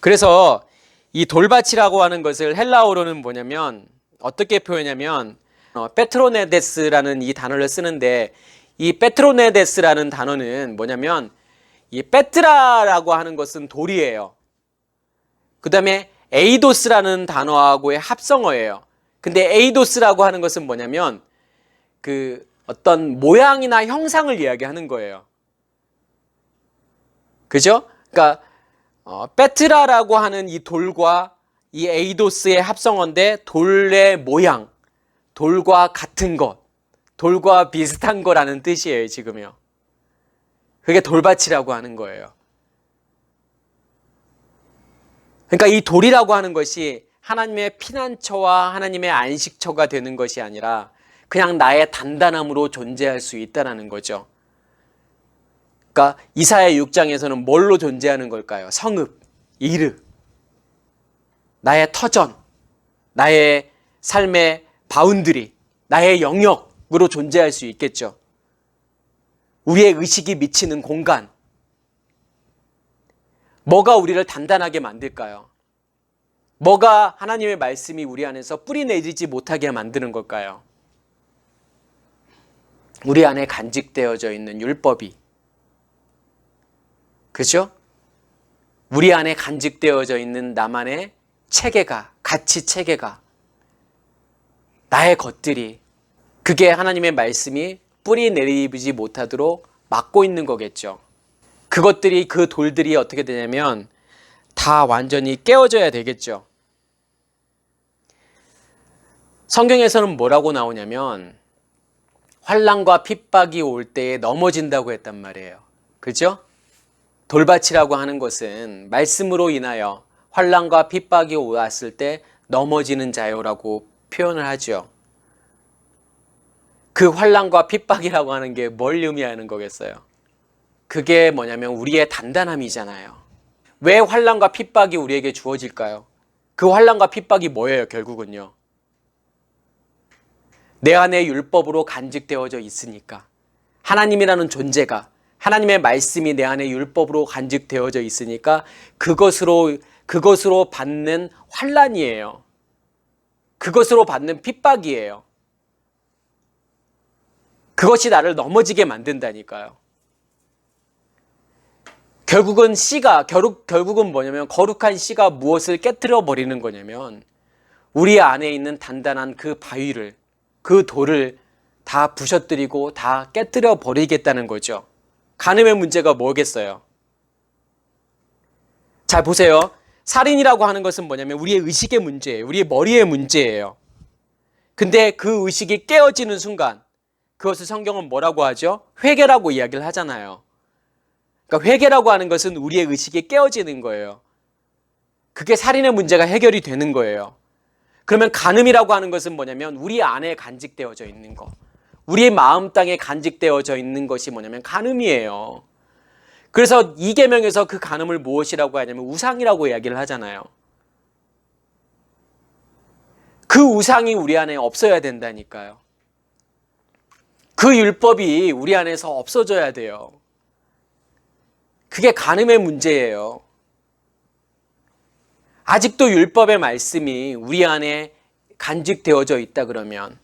그래서 이 돌밭이라고 하는 것을 헬라어로는 뭐냐면, 어떻게 표현하냐면 페트로네데스라는 이 단어를 쓰는데, 이 페트로네데스라는 단어는 뭐냐면, 이 페트라라고 하는 것은 돌이에요. 그 다음에 에이도스라는 단어하고의 합성어예요. 근데 에이도스라고 하는 것은 뭐냐면 그 어떤 모양이나 형상을 이야기하는 거예요. 그죠? 그러니까 페트라라고 하는 이 돌과 이 에이도스의 합성어인데, 돌의 모양, 돌과 같은 것, 돌과 비슷한 거라는 뜻이에요, 지금요. 그게 돌밭이라고 하는 거예요. 그러니까 이 돌이라고 하는 것이 하나님의 피난처와 하나님의 안식처가 되는 것이 아니라 그냥 나의 단단함으로 존재할 수 있다는 거죠. 그러니까 이사야 6장에서는 뭘로 존재하는 걸까요? 성읍, 이르, 나의 터전, 나의 삶의 바운드리, 나의 영역으로 존재할 수 있겠죠. 우리의 의식이 미치는 공간. 뭐가 우리를 단단하게 만들까요? 뭐가 하나님의 말씀이 우리 안에서 뿌리 내리지 못하게 만드는 걸까요? 우리 안에 간직되어져 있는 율법이, 그죠? 우리 안에 간직되어져 있는 나만의 체계가, 가치 체계가, 나의 것들이, 그게 하나님의 말씀이 뿌리 내리지 못하도록 막고 있는 거겠죠. 그것들이, 그 돌들이 어떻게 되냐면 다 완전히 깨어져야 되겠죠. 성경에서는 뭐라고 나오냐면 환난과 핍박이 올 때에 넘어진다고 했단 말이에요. 그죠? 돌밭이라고 하는 것은 말씀으로 인하여 환난과 핍박이 왔을 때 넘어지는 자요라고 표현을 하죠. 그 환난과 핍박이라고 하는 게 뭘 의미하는 거겠어요? 그게 뭐냐면 우리의 단단함이잖아요. 왜 환난과 핍박이 우리에게 주어질까요? 그 환난과 핍박이 뭐예요, 결국은요? 내 안에 율법으로 간직되어져 있으니까. 하나님이라는 존재가, 하나님의 말씀이 내 안에 율법으로 간직되어져 있으니까 그것으로 받는 환난이에요. 그것으로 받는 핍박이에요. 그것이 나를 넘어지게 만든다니까요. 결국은 뭐냐면 거룩한 씨가 무엇을 깨트려 버리는 거냐면 우리 안에 있는 단단한 그 바위를, 그 돌을 다 부셔뜨리고 다 깨트려 버리겠다는 거죠. 간음의 문제가 뭐겠어요? 잘 보세요. 살인이라고 하는 것은 뭐냐면 우리의 의식의 문제예요. 우리의 머리의 문제예요. 근데 그 의식이 깨어지는 순간 그것을 성경은 뭐라고 하죠? 회개라고 이야기를 하잖아요. 그러니까 회개라고 하는 것은 우리의 의식이 깨어지는 거예요. 그게 살인의 문제가 해결이 되는 거예요. 그러면 간음이라고 하는 것은 뭐냐면 우리 안에 간직되어져 있는 것, 우리의 마음 땅에 간직되어져 있는 것이 뭐냐면 간음이에요. 그래서 이 계명에서 그 간음을 무엇이라고 하냐면 우상이라고 이야기를 하잖아요. 그 우상이 우리 안에 없어야 된다니까요. 그 율법이 우리 안에서 없어져야 돼요. 그게 간음의 문제예요. 아직도 율법의 말씀이 우리 안에 간직되어져 있다 그러면,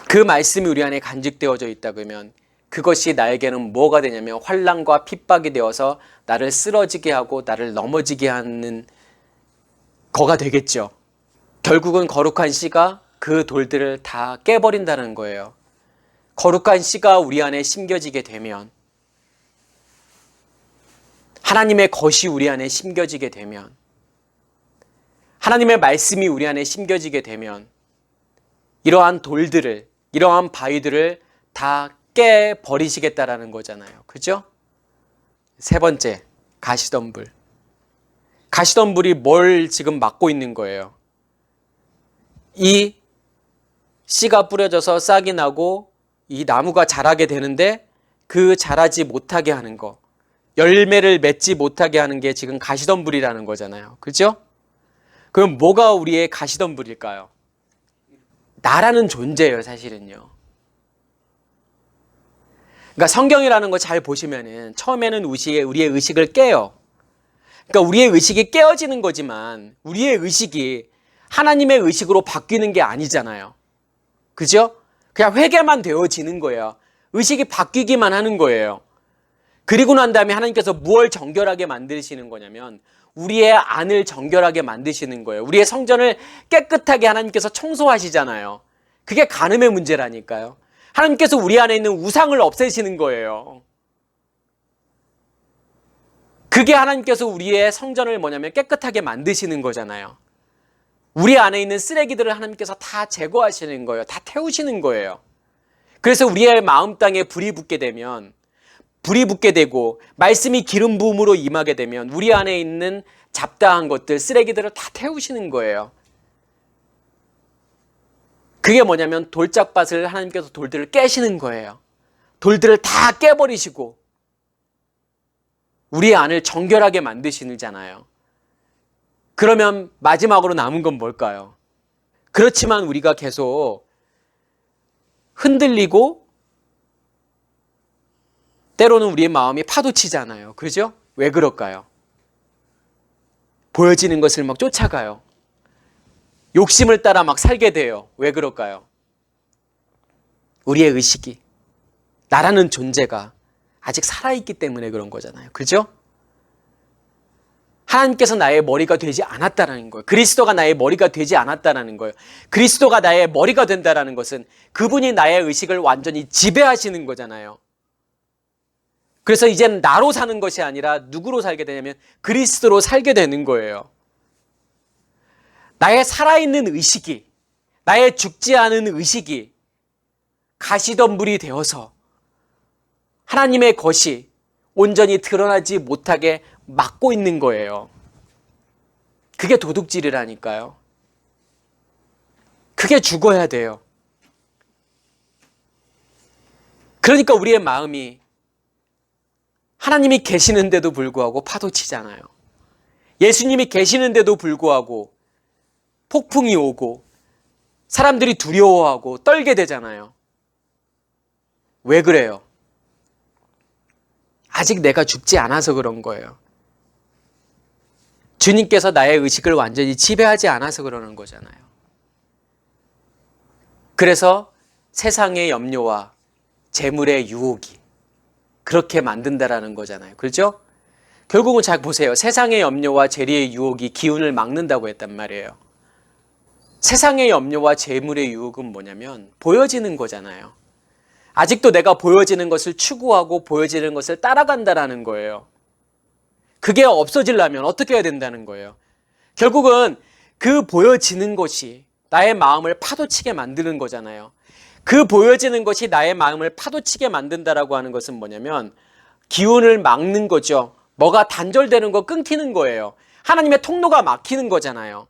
그 말씀이 우리 안에 간직되어져 있다 그러면 그것이 나에게는 뭐가 되냐면 환난과 핍박이 되어서 나를 쓰러지게 하고 나를 넘어지게 하는 거가 되겠죠. 결국은 거룩한 씨가 그 돌들을 다 깨버린다는 거예요. 거룩한 씨가 우리 안에 심겨지게 되면, 하나님의 것이 우리 안에 심겨지게 되면, 하나님의 말씀이 우리 안에 심겨지게 되면 이러한 돌들을, 이러한 바위들을 다 깨버리시겠다라는 거잖아요. 그죠? 세 번째, 가시덤불. 가시덤불이 뭘 지금 막고 있는 거예요? 이 씨가 뿌려져서 싹이 나고 이 나무가 자라게 되는데 그 자라지 못하게 하는 거, 열매를 맺지 못하게 하는 게 지금 가시덤불이라는 거잖아요. 그죠? 그럼 뭐가 우리의 가시덤불일까요? 나라는 존재예요, 사실은요. 그러니까 성경이라는 거 잘 보시면은 처음에는 우리의 의식을 깨요. 그러니까 우리의 의식이 깨어지는 거지만 우리의 의식이 하나님의 의식으로 바뀌는 게 아니잖아요. 그죠? 그냥 회개만 되어지는 거예요. 의식이 바뀌기만 하는 거예요. 그리고 난 다음에 하나님께서 무엇을 정결하게 만드시는 거냐면 우리의 안을 정결하게 만드시는 거예요. 우리의 성전을 깨끗하게 하나님께서 청소하시잖아요. 그게 간음의 문제라니까요. 하나님께서 우리 안에 있는 우상을 없애시는 거예요. 그게 하나님께서 우리의 성전을 뭐냐면 깨끗하게 만드시는 거잖아요. 우리 안에 있는 쓰레기들을 하나님께서 다 제거하시는 거예요. 다 태우시는 거예요. 그래서 우리의 마음 땅에 불이 붙게 되고 말씀이 기름 부음으로 임하게 되면 우리 안에 있는 잡다한 것들, 쓰레기들을 다 태우시는 거예요. 그게 뭐냐면 돌짝밭을 하나님께서 돌들을 깨시는 거예요. 돌들을 다 깨버리시고 우리의 안을 정결하게 만드시잖아요. 그러면 마지막으로 남은 건 뭘까요? 그렇지만 우리가 계속 흔들리고 때로는 우리의 마음이 파도치잖아요. 그죠? 왜 그럴까요? 보여지는 것을 막 쫓아가요. 욕심을 따라 막 살게 돼요. 왜 그럴까요? 우리의 의식이, 나라는 존재가 아직 살아있기 때문에 그런 거잖아요. 그죠? 하나님께서 나의 머리가 되지 않았다라는 거예요. 그리스도가 나의 머리가 되지 않았다라는 거예요. 그리스도가 나의 머리가 된다라는 것은 그분이 나의 의식을 완전히 지배하시는 거잖아요. 그래서 이제는 나로 사는 것이 아니라 누구로 살게 되냐면 그리스도로 살게 되는 거예요. 나의 살아있는 의식이, 나의 죽지 않은 의식이 가시덤불이 되어서 하나님의 것이 온전히 드러나지 못하게 막고 있는 거예요. 그게 도둑질이라니까요. 그게 죽어야 돼요. 그러니까 우리의 마음이 하나님이 계시는데도 불구하고 파도치잖아요. 예수님이 계시는데도 불구하고 폭풍이 오고 사람들이 두려워하고 떨게 되잖아요. 왜 그래요? 아직 내가 죽지 않아서 그런 거예요. 주님께서 나의 의식을 완전히 지배하지 않아서 그러는 거잖아요. 그래서 세상의 염려와 재물의 유혹이 그렇게 만든다라는 거잖아요. 그렇죠? 결국은 잘 보세요. 세상의 염려와 재리의 유혹이 기운을 막는다고 했단 말이에요. 세상의 염려와 재물의 유혹은 뭐냐면 보여지는 거잖아요. 아직도 내가 보여지는 것을 추구하고 보여지는 것을 따라간다라는 거예요. 그게 없어지려면 어떻게 해야 된다는 거예요? 결국은 그 보여지는 것이 나의 마음을 파도치게 만드는 거잖아요. 그 보여지는 것이 나의 마음을 파도치게 만든다라고 하는 것은 뭐냐면 기운을 막는 거죠. 뭐가 단절되는 거, 끊기는 거예요. 하나님의 통로가 막히는 거잖아요.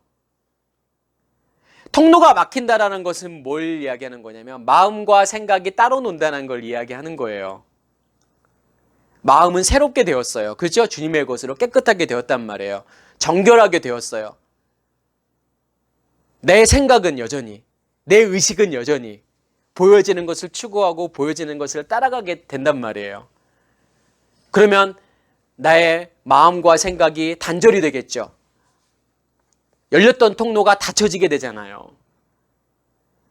통로가 막힌다라는 것은 뭘 이야기하는 거냐면 마음과 생각이 따로 논다는 걸 이야기하는 거예요. 마음은 새롭게 되었어요. 그렇죠? 주님의 것으로 깨끗하게 되었단 말이에요. 정결하게 되었어요. 내 생각은 여전히, 내 의식은 여전히 보여지는 것을 추구하고 보여지는 것을 따라가게 된단 말이에요. 그러면 나의 마음과 생각이 단절이 되겠죠. 열렸던 통로가 닫혀지게 되잖아요.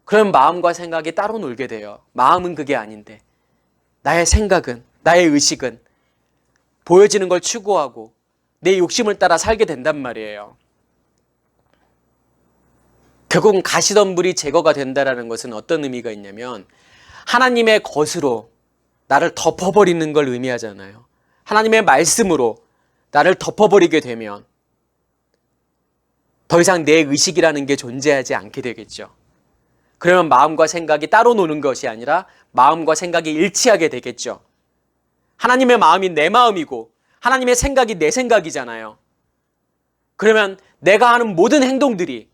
그럼 마음과 생각이 따로 놀게 돼요. 마음은 그게 아닌데 나의 생각은, 나의 의식은 보여지는 걸 추구하고 내 욕심을 따라 살게 된단 말이에요. 결국은 가시덤불이 제거가 된다는 것은 어떤 의미가 있냐면 하나님의 것으로 나를 덮어버리는 걸 의미하잖아요. 하나님의 말씀으로 나를 덮어버리게 되면 더 이상 내 의식이라는 게 존재하지 않게 되겠죠. 그러면 마음과 생각이 따로 노는 것이 아니라 마음과 생각이 일치하게 되겠죠. 하나님의 마음이 내 마음이고 하나님의 생각이 내 생각이잖아요. 그러면 내가 하는 모든 행동들이,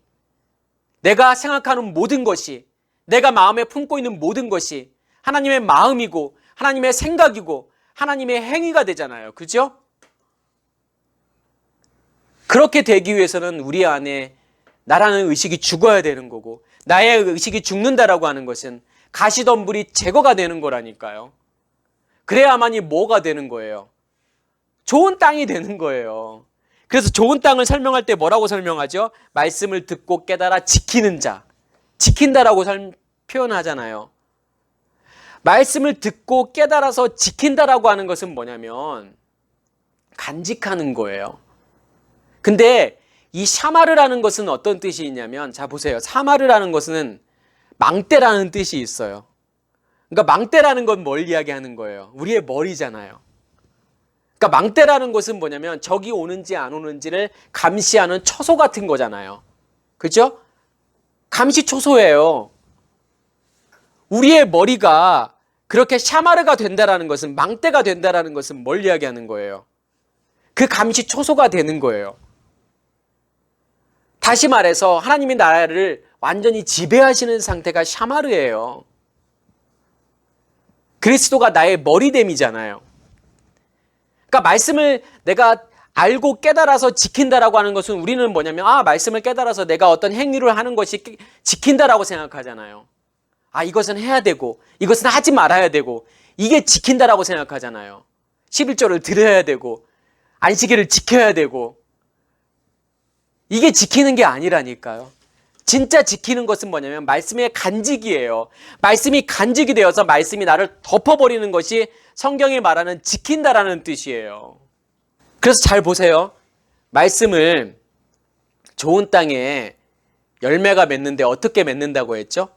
내가 생각하는 모든 것이, 내가 마음에 품고 있는 모든 것이 하나님의 마음이고 하나님의 생각이고 하나님의 행위가 되잖아요. 그죠? 그렇게 되기 위해서는 우리 안에 나라는 의식이 죽어야 되는 거고 나의 의식이 죽는다라고 하는 것은 가시덤불이 제거가 되는 거라니까요. 그래야만이 뭐가 되는 거예요? 좋은 땅이 되는 거예요. 그래서 좋은 땅을 설명할 때 뭐라고 설명하죠? 말씀을 듣고 깨달아 지키는 자. 지킨다라고 표현하잖아요. 말씀을 듣고 깨달아서 지킨다라고 하는 것은 뭐냐면 간직하는 거예요. 근데 이 샤마르라는 것은 어떤 뜻이 있냐면, 자 보세요. 샤마르라는 것은 망대라는 뜻이 있어요. 그러니까 망대라는 건 뭘 이야기하는 거예요? 우리의 머리잖아요. 그러니까 망대라는 것은 뭐냐면 적이 오는지 안 오는지를 감시하는 처소 같은 거잖아요. 그렇죠? 감시 초소예요. 우리의 머리가 그렇게 샤마르가 된다라는 것은, 망대가 된다라는 것은 뭘 이야기하는 거예요? 그 감시 초소가 되는 거예요. 다시 말해서 하나님이 나를 완전히 지배하시는 상태가 샤마르예요. 그리스도가 나의 머리됨이잖아요. 그러니까 말씀을 내가 알고 깨달아서 지킨다라고 하는 것은 우리는 뭐냐면 말씀을 깨달아서 내가 어떤 행위를 하는 것이 지킨다라고 생각하잖아요. 이것은 해야 되고 이것은 하지 말아야 되고 이게 지킨다라고 생각하잖아요. 11조를 드려야 되고 안식일을 지켜야 되고 이게 지키는 게 아니라니까요. 진짜 지키는 것은 뭐냐면 말씀의 간직이에요. 말씀이 간직이 되어서 말씀이 나를 덮어버리는 것이 성경이 말하는 지킨다라는 뜻이에요. 그래서 잘 보세요. 말씀을 좋은 땅에 열매가 맺는데 어떻게 맺는다고 했죠?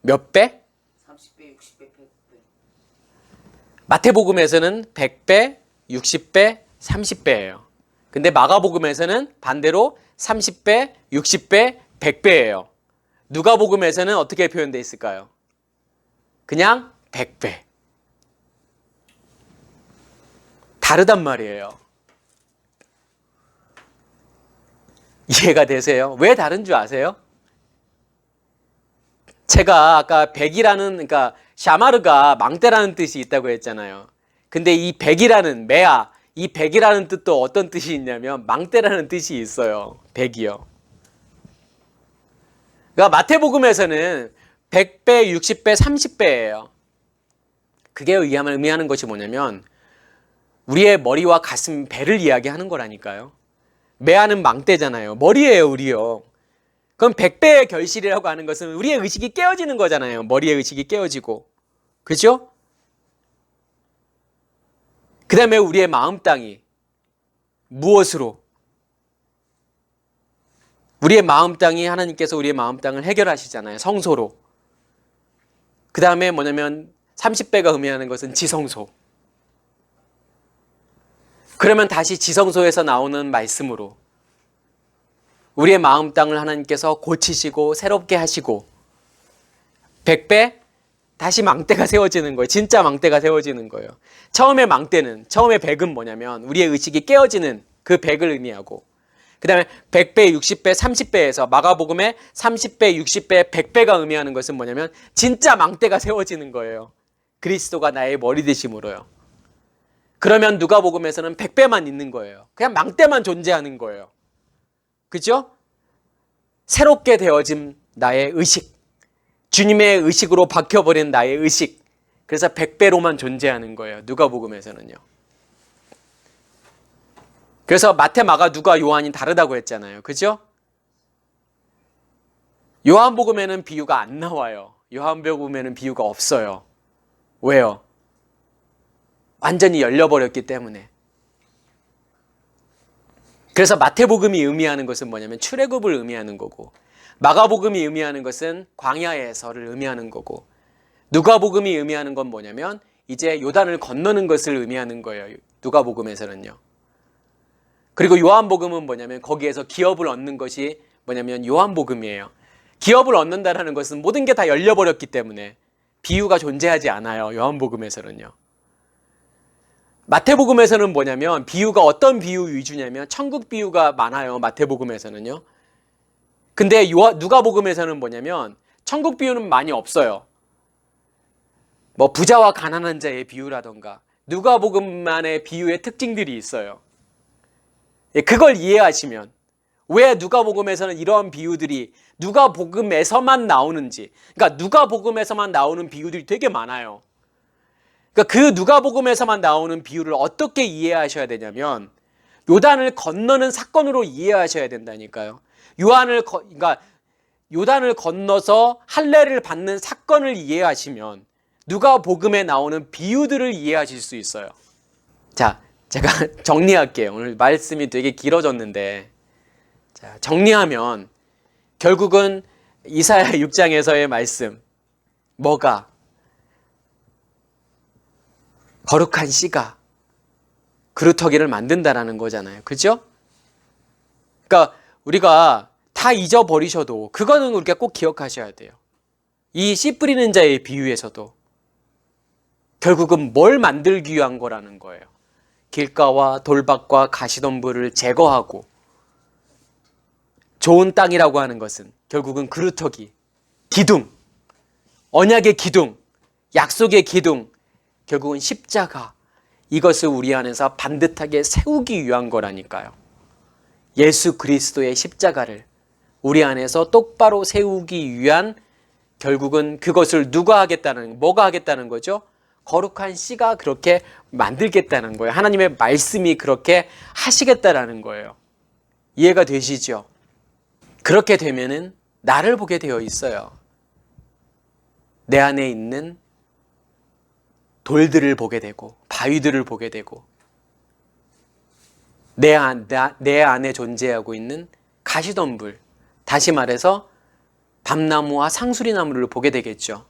몇 배? 30배, 60배, 100배. 마태복음에서는 100배, 60배, 30배예요. 근데 마가복음에서는 반대로 30배, 60배, 100배예요. 누가복음에서는 어떻게 표현되어 있을까요? 그냥 100배. 다르단 말이에요. 이해가 되세요? 왜 다른 줄 아세요? 제가 아까 백이라는, 그러니까 샤마르가 망대라는 뜻이 있다고 했잖아요. 근데 이 백이라는 메아, 이 백이라는 뜻도 어떤 뜻이 있냐면 망대라는 뜻이 있어요. 백이요. 그러니까 마태복음에서는 100배, 60배, 30배예요. 그게 의미하는 것이 뭐냐면 우리의 머리와 가슴, 배를 이야기하는 거라니까요. 메아는 망대잖아요. 머리예요, 우리요. 그럼 100배의 결실이라고 하는 것은 우리의 의식이 깨어지는 거잖아요. 머리의 의식이 깨어지고. 그렇죠? 그 다음에 우리의 마음 땅이 무엇으로? 우리의 마음 땅이 하나님께서 우리의 마음 땅을 해결하시잖아요. 성소로. 그 다음에 뭐냐면 30배가 의미하는 것은 지성소. 그러면 다시 지성소에서 나오는 말씀으로 우리의 마음 땅을 하나님께서 고치시고 새롭게 하시고 100배 다시 망대가 세워지는 거예요. 진짜 망대가 세워지는 거예요. 처음에 망대는, 처음에 100은 뭐냐면 우리의 의식이 깨어지는 그 100을 의미하고 그 다음에 100배, 60배, 30배에서 마가복음에 30배, 60배, 100배가 의미하는 것은 뭐냐면 진짜 망대가 세워지는 거예요. 그리스도가 나의 머리 되심으로요. 그러면 누가복음에서는 100배만 있는 거예요. 그냥 망대만 존재하는 거예요. 그죠? 새롭게 되어진 나의 의식, 주님의 의식으로 바뀌어버린 나의 의식, 그래서 100배로만 존재하는 거예요. 누가복음에서는요. 그래서 마태, 마가, 누가, 요한이 다르다고 했잖아요. 그죠? 요한복음에는 비유가 안 나와요. 요한복음에는 비유가 없어요. 왜요? 완전히 열려버렸기 때문에. 그래서 마태복음이 의미하는 것은 뭐냐면 출애굽을 의미하는 거고 마가복음이 의미하는 것은 광야에서를 의미하는 거고 누가복음이 의미하는 건 뭐냐면 이제 요단을 건너는 것을 의미하는 거예요. 누가복음에서는요. 그리고 요한복음은 뭐냐면 거기에서 기업을 얻는 것이 뭐냐면 요한복음이에요. 기업을 얻는다는 것은 모든 게 다 열려버렸기 때문에 비유가 존재하지 않아요. 요한복음에서는요. 마태복음에서는 뭐냐면 비유가 어떤 비유 위주냐면 천국 비유가 많아요. 마태복음에서는요. 근데 누가복음에서는 뭐냐면 천국 비유는 많이 없어요. 뭐 부자와 가난한 자의 비유라던가 누가복음만의 비유의 특징들이 있어요. 그걸 이해하시면 왜 누가복음에서는 이러한 비유들이 누가복음에서만 나오는지, 그러니까 누가복음에서만 나오는 비유들이 되게 많아요. 그러니까 그 누가복음에서만 나오는 비유를 어떻게 이해하셔야 되냐면 요단을 건너는 사건으로 이해하셔야 된다니까요. 그러니까 요단을 건너서 할례를 받는 사건을 이해하시면 누가복음에 나오는 비유들을 이해하실 수 있어요. 자, 제가 정리할게요. 오늘 말씀이 되게 길어졌는데, 자, 정리하면 결국은 이사야 6장에서의 말씀, 뭐가? 거룩한 씨가 그루터기를 만든다라는 거잖아요. 그죠? 그러니까 우리가 다 잊어버리셔도 그거는 우리가 꼭 기억하셔야 돼요. 이 씨 뿌리는 자의 비유에서도 결국은 뭘 만들기 위한 거라는 거예요. 길가와 돌밭과 가시덤불을 제거하고 좋은 땅이라고 하는 것은 결국은 그루터기, 기둥, 언약의 기둥, 약속의 기둥, 결국은 십자가, 이것을 우리 안에서 반듯하게 세우기 위한 거라니까요. 예수 그리스도의 십자가를 우리 안에서 똑바로 세우기 위한, 결국은 그것을 누가 하겠다는, 뭐가 하겠다는 거죠? 거룩한 씨가 그렇게 만들겠다는 거예요. 하나님의 말씀이 그렇게 하시겠다라는 거예요. 이해가 되시죠? 그렇게 되면은 나를 보게 되어 있어요. 내 안에 있는 돌들을 보게 되고 바위들을 보게 되고 내 안에 존재하고 있는 가시덤불, 다시 말해서 밤나무와 상수리나무를 보게 되겠죠.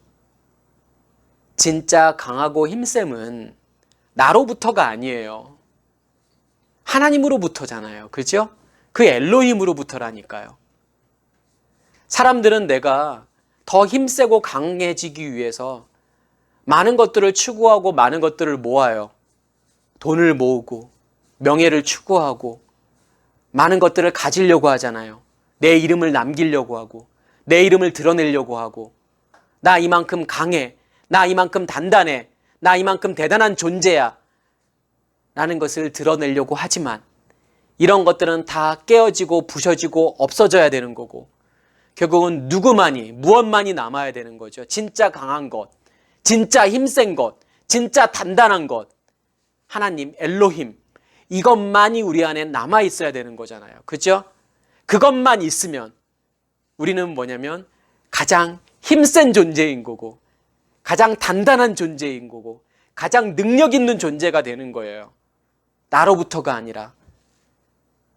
진짜 강하고 힘셈은 나로부터가 아니에요. 하나님으로부터잖아요. 그죠? 그 엘로힘으로부터라니까요. 사람들은 내가 더 힘세고 강해지기 위해서 많은 것들을 추구하고 많은 것들을 모아요. 돈을 모으고 명예를 추구하고 많은 것들을 가지려고 하잖아요. 내 이름을 남기려고 하고 내 이름을 드러내려고 하고 나 이만큼 강해, 나 이만큼 단단해, 나 이만큼 대단한 존재야 라는 것을 드러내려고 하지만 이런 것들은 다 깨어지고 부셔지고 없어져야 되는 거고 결국은 누구만이 무엇만이 남아야 되는 거죠. 진짜 강한 것, 진짜 힘센 것, 진짜 단단한 것, 하나님 엘로힘, 이것만이 우리 안에 남아 있어야 되는 거잖아요. 그죠? 그것만 있으면 우리는 뭐냐면 가장 힘센 존재인 거고 가장 단단한 존재인 거고 가장 능력 있는 존재가 되는 거예요. 나로부터가 아니라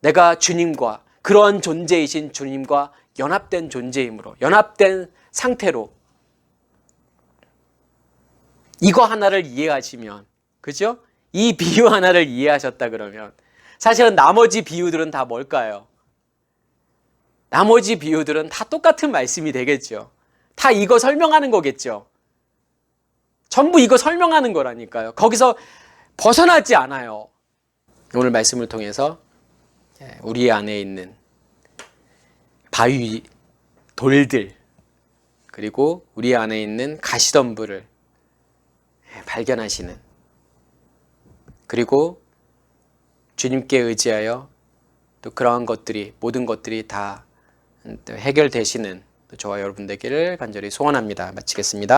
내가 주님과 그러한 존재이신 주님과 연합된 존재이므로 연합된 상태로 이거 하나를 이해하시면 그죠? 이 비유 하나를 이해하셨다 그러면 사실은 나머지 비유들은 다 뭘까요? 나머지 비유들은 다 똑같은 말씀이 되겠죠. 다 이거 설명하는 거겠죠. 전부 이거 설명하는 거라니까요. 거기서 벗어나지 않아요. 오늘 말씀을 통해서 우리 안에 있는 바위, 돌들 그리고 우리 안에 있는 가시덤불을 발견하시는 그리고 주님께 의지하여 또 그러한 것들이 모든 것들이 다 해결되시는 저와 여러분 되기를 간절히 소원합니다. 마치겠습니다.